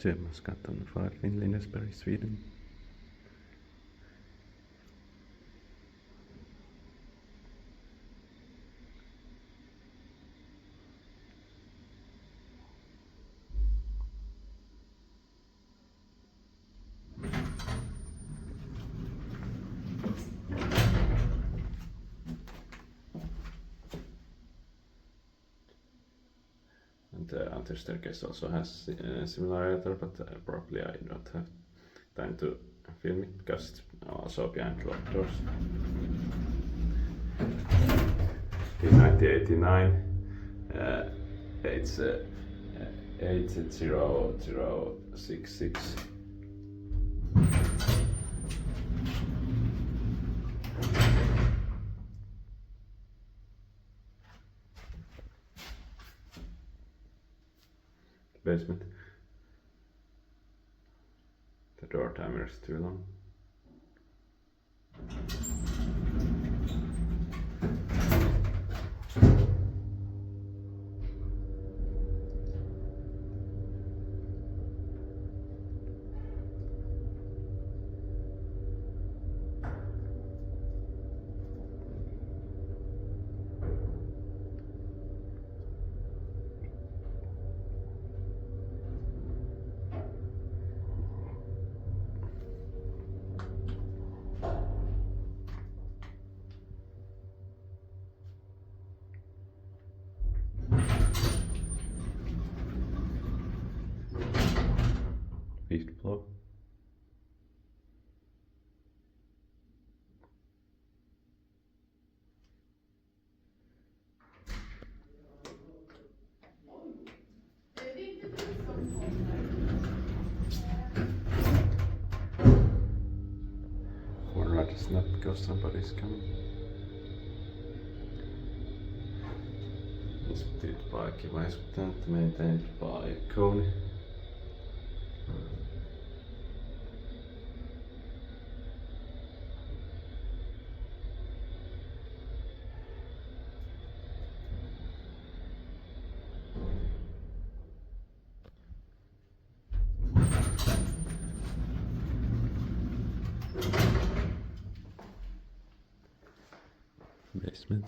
Köpmansgatan 5 in Lindesberg, Sweden. And the other staircase also has similar elevator, but probably I don't have time to film it because it's also behind locked doors. In 1989, it's 80066. Basement. The door timer is too long. Fifth floor. Or rather it's not because somebody's coming. Inspected by Köpmansgatan, maintained by Kone. Basement.